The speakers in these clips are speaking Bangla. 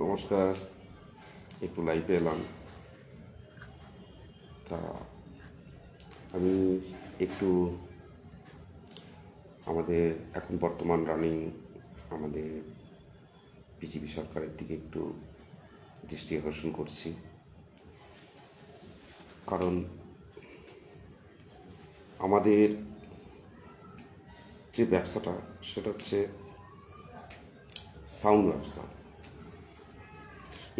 নমস্কার। একটু লাইভে এলাম। তা আমি একটু আমাদের এখন বর্তমান রানিং আমাদের বিজেপি সরকারের দিকে একটু দৃষ্টি আকর্ষণ করছি। কারণ আমাদের যে ব্যবসাটা সেটা হচ্ছে সাউন্ড ব্যবসা।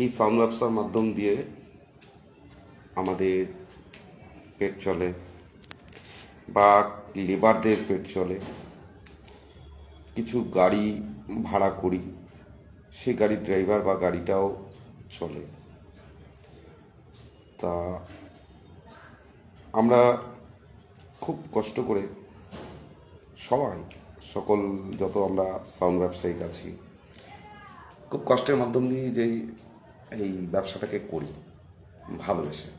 এই সাউন্ড ব্যবসার মাধ্যম দিয়ে আমাদের পেট চলে বা লেবারদের পেট চলে। কিছু গাড়ি ভাড়া করি, সেই গাড়ির ড্রাইভার বা গাড়িটাও চলে। তা আমরা খুব কষ্ট করে সবাই সকল যত আমরা সাউন্ড ব্যবসায়িক আছি খুব কষ্টের মাধ্যম দিয়ে এই ব্যবসাটাকে করি ভালোবেসে।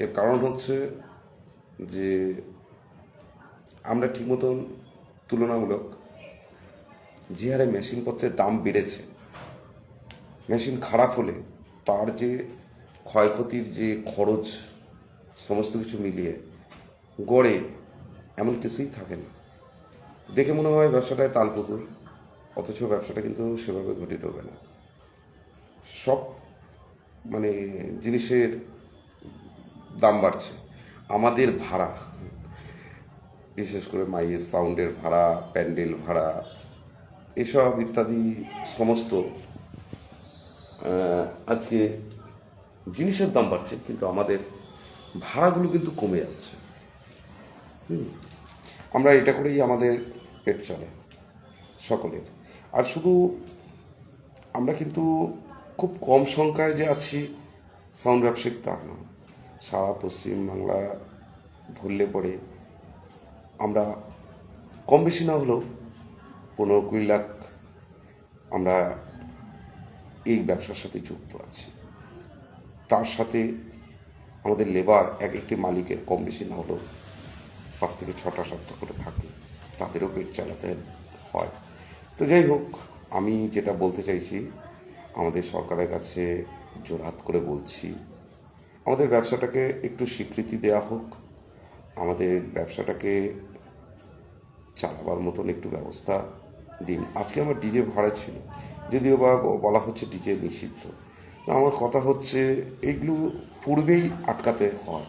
এর কারণ হচ্ছে যে আমরা ঠিক মতন তুলনামূলক যে হারে মেশিনপত্রের দাম বেড়েছে, মেশিন খারাপ হলে তার যে ক্ষয়ক্ষতির যে খরচ সমস্ত কিছু মিলিয়ে গড়ে এমন কিছুই থাকে না। দেখে মনে হয় ব্যবসাটায় তালপুকুর, অথচ ব্যবসাটা কিন্তু সেভাবে ঘটিত হবে না। সব মানে জিনিসের দাম বাড়ছে। আমাদের ভাড়া, বিশেষ করে মাইয়ের সাউন্ডের ভাড়া, প্যান্ডেল ভাড়া, এসব ইত্যাদি সমস্ত আজকে জিনিসের দাম বাড়ছে, কিন্তু আমাদের ভাড়াগুলো কিন্তু কমে যাচ্ছে। আমরা এটা করেই আমাদের পেট চলে সকলের। আর শুধু আমরা কিন্তু খুব কম সংখ্যায় যে আছি সাউন্ড ব্যবসায়িক তা না। সারা পশ্চিমবাংলা ধরলে পরে আমরা কম বেশি না হলেও 15-20 লাখ আমরা এই ব্যবসার সাথে যুক্ত আছি। তার সাথে আমাদের লেবার এক একটি মালিকের কম বেশি না হলেও 5 থেকে 6টা করে থাকে, তাদেরও পেট চালাতে হয়। তো যাই হোক, আমি যেটা বলতে চাইছি, আমাদের সরকারের কাছে জোরহাত করে বলছি, আমাদের ব্যবসাটাকে একটু স্বীকৃতি দেওয়া হোক, আমাদের ব্যবসাটাকে চালাবার মতন একটু ব্যবস্থা দিন। আজকে আমার ডিজে ভাড়া ছিল, যদিও বা বলা হচ্ছে ডিজে নিষিদ্ধ। আমার কথা হচ্ছে এইগুলো পূর্বেই আটকাতে হয়।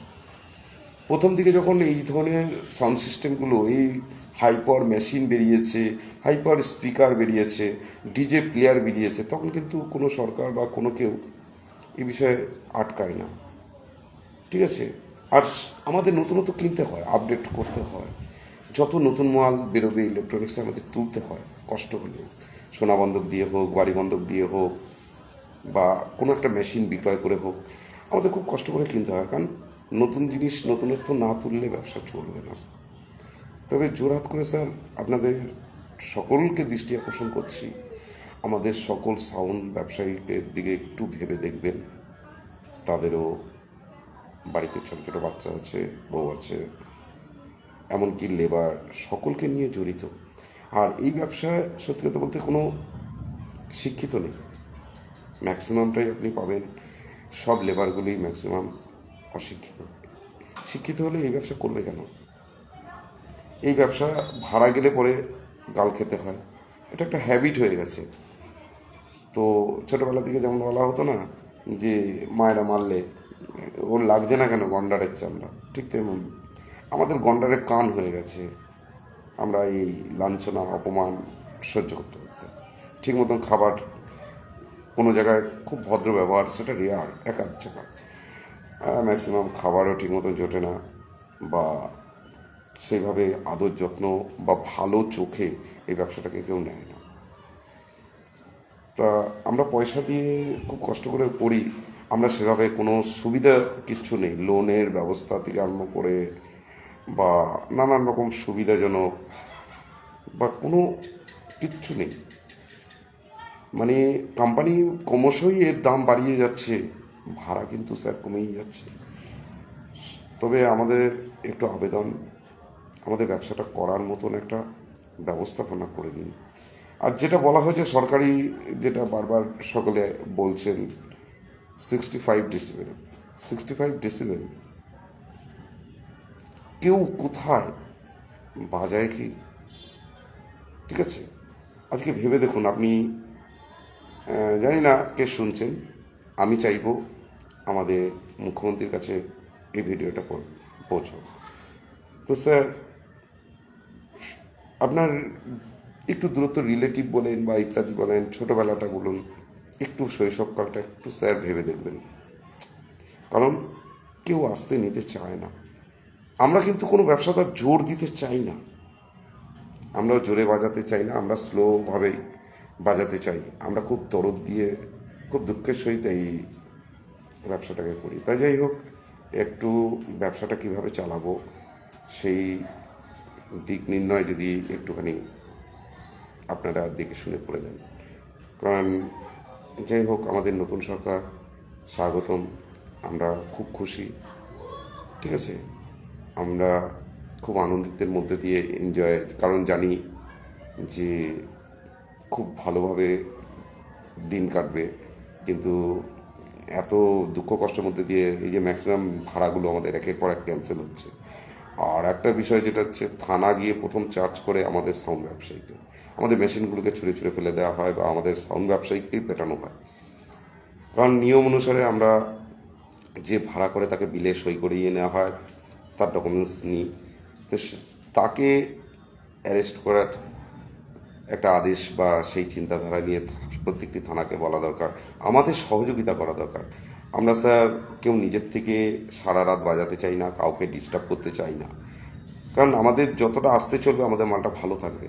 প্রথম দিকে যখন এই ধরনের সাউন্ড সিস্টেমগুলো, এই হাইপার মেশিন বেরিয়েছে, হাইপার স্পিকার বেরিয়েছে, ডিজে প্লেয়ার বেরিয়েছে, তখন কিন্তু কোনো সরকার বা কোনো কেউ এই বিষয়ে আটকায় না। ঠিক আছে? আর আমাদের নতুনত্ব কিনতে হয়, আপডেট করতে হয়। যত নতুন মাল বেরোবে ইলেকট্রনিক্সে আমাদের তুলতে হয় কষ্ট হলেও, সোনা বন্ধক দিয়ে হোক, বাড়ি বন্ধক দিয়ে হোক, বা কোনো একটা মেশিন বিক্রয় করে হোক, আমাদের খুব কষ্ট করে কিনতে হয়। কারণ নতুন জিনিস, নতুনত্ব না তুললে ব্যবসা চলবে না। তবে জোরহাত করে স্যার আপনাদের সকলকে দৃষ্টি আকর্ষণ করছি, আমাদের সকল সাউন্ড ব্যবসায়ীদের দিকে একটু ভেবে দেখবেন। তাদেরও বাড়িতে ছোটো ছোটো বাচ্চা আছে, বউ আছে, এমনকি লেবার, সকলকে নিয়ে জড়িত। আর এই ব্যবসায় সত্যি কথা বলতে কোনো শিক্ষিত নেই, ম্যাক্সিমামটাই আপনি পাবেন সব লেবারগুলোই ম্যাক্সিমাম অশিক্ষিত। শিক্ষিত হলে এই ব্যবসা করবে কেন? এই ব্যবসা ভাড়া গেলে পরে গাল খেতে হয়, এটা একটা হ্যাবিট হয়ে গেছে। তো ছোটোবেলা থেকে যেমন বলা হতো না যে মায়েরা মারলে ওর লাগছে না কেন গন্ডারের চামড়া, ঠিক তেমন আমাদের গন্ডারের কান হয়ে গেছে। আমরা এই লাঞ্ছনা অপমান সহ্য করতে করতে ঠিক মতন খাবার, কোনো জায়গায় খুব ভদ্র ব্যবহার, সেটা রেয়ার, এক আধ জায়গায়, ম্যাক্সিমাম খাবারও ঠিক মতন জোটে না, বা সেইভাবে আদর যত্ন বা ভালো চোখে এই ব্যবসাটাকে কেউ নেয় না। তা আমরা পয়সা দিয়ে খুব কষ্ট করে করি, আমরা সেভাবে কোনো সুবিধা কিচ্ছু নেই, লোনের ব্যবস্থা থেকে আরম্ভ করে বা নানান রকম সুবিধাজনক বা কোনো কিচ্ছু নেই। মানে কোম্পানি ক্রমশই এর দাম বাড়িয়ে যাচ্ছে, ভাড়া কিন্তু স্যার কমেই যাচ্ছে। তবে আমাদের একটু আবেদন, আমাদের ব্যবসাটা করার মতন একটা ব্যবস্থাপনা করে দিন। আর যেটা বলা হয়েছে সরকারি, যেটা বারবার সকলে বলছেন 65 ডেসিবেল, 65 ডেসিবেল কেউ কোথায় বাজায় কি? ঠিক আছে, আজকে ভেবে দেখুন আপনি, জানি না কে শুনছেন, আমি চাইবো আমাদের মুখ্যমন্ত্রীর কাছে এই ভিডিওটা পৌঁছাক। তো স্যার, আপনার একটু দূরত্ব রিলেটিভ বলেন বা ইত্যাদি বলেন, ছোটোবেলাটা বলুন, একটু শৈশবকালটা একটু স্যার ভেবে দেখবেন। কারণ কেউ আসতে নিতে চায় না। আমরা কিন্তু কোনো ব্যবসাদার জোর দিতে চাই না, আমরাও জোরে বাজাতে চাই না, আমরা স্লোভাবেই বাজাতে চাই। আমরা খুব দরদ দিয়ে, খুব দুঃখের সহিত এই ব্যবসাটাকে করি। তাই যাই হোক, একটু ব্যবসাটা কিভাবে চালাবো সেই দিক নির্ণয় যদি একটুখানি আপনারা দেখে শুনে করে দেন। কারণ যাই হোক, আমাদের নতুন সরকার স্বাগতম, আমরা খুব খুশি। ঠিক আছে, আমরা খুব আনন্দিতের মধ্যে দিয়ে এনজয়, কারণ জানি যে খুব ভালোভাবে দিন কাটবে। কিন্তু এত দুঃখ কষ্টের মধ্যে দিয়ে এই যে ম্যাক্সিমাম ভাড়াগুলো আমাদের একের পর এক ক্যান্সেল হচ্ছে। আর একটা বিষয় যেটা হচ্ছে, থানা গিয়ে প্রথম চার্জ করে আমাদের সাউন্ড ব্যবসায়ীকে, আমাদের মেশিনগুলোকে ছুঁড়ে ছুঁড়ে ফেলে দেওয়া হয় বা আমাদের সাউন্ড ব্যবসায়ীকেই পেটানো হয়। কারণ নিয়ম অনুসারে আমরা যে ভাড়া করে তাকে বিলে সই করিয়ে নেওয়া হয়, তার ডকুমেন্টস নিই, তো তাকে অ্যারেস্ট করার একটা আদেশ বা সেই চিন্তাধারা নিয়ে প্রত্যেকটি থানাকে বলা দরকার, আমাদের সহযোগিতা করা দরকার। আমরা স্যার কেউ নিজের থেকে সারা রাত বাজাতে চাই না, কাউকে ডিস্টার্ব করতে চাই না। কারণ আমাদের যতটা আসতে চলবে আমাদের মালটা ভালো থাকবে,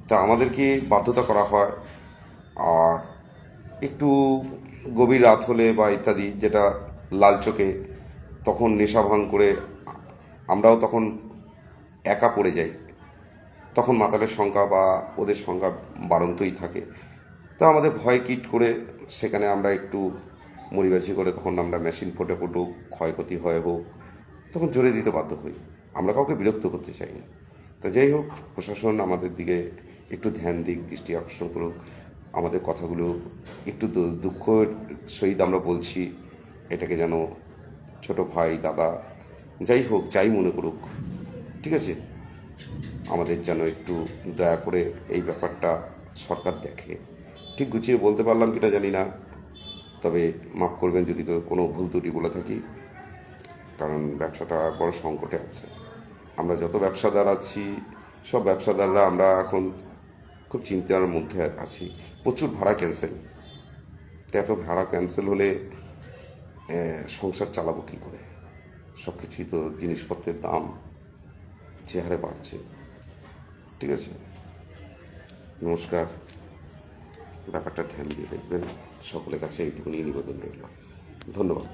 তা আমাদেরকে বাধ্যতা করা হয়। আর একটু গভীর রাত হলে বা ইত্যাদি, যেটা লাল চোখে, তখন নেশা ভাঙ করে আমরাও তখন একা পড়ে যাই, তখন মাতালের সংখ্যা বা ওদের সংখ্যা বাড়ন্তই থাকে। তো আমাদের ভয় কিট করে সেখানে আমরা একটু মুড়িবাজি করে তখন আমরা মেশিন ফোটে ফুটুক, ক্ষয়ক্ষতি হয়ে হোক, তখন জোরে দিতে বাধ্য হই। আমরা কাউকে বিরক্ত করতে চাই না। তা যাই হোক, প্রশাসন আমাদের দিকে একটু ধ্যান দিক, দৃষ্টি আকর্ষণ করুক, আমাদের কথাগুলো একটু দুঃখের সহিত আমরা বলছি, এটাকে যেন ছোট ভাই, দাদা, যাই হোক, যাই মনে করুক, ঠিক আছে, আমাদের যেন একটু দয়া করে এই ব্যাপারটা সরকার দেখে। ঠিক গুছিয়ে বলতে পারলাম কিনা জানি না, তবে মাফ করবেন যদি কোনো ভুল ত্রুটি বলে থাকি। কারণ ব্যবসাটা বড় সংকটে আছে। আমরা যত ব্যবসাদার আছি, সব ব্যবসাদাররা আমরা এখন খুব চিন্তার মধ্যে আছি। প্রচুর ভাড়া ক্যান্সেল। এত ভাড়া ক্যান্সেল হলে সংসার চালাবো কী করে? সব কিছুই তো, জিনিসপত্রের দাম যে হারে বাড়ছে। ঠিক আছে, নমস্কার, ব্যাপারটা ধ্যান দিয়ে দেখবেন, সকলের কাছে এইটুকুনি নিবেদন রইল। ধন্যবাদ।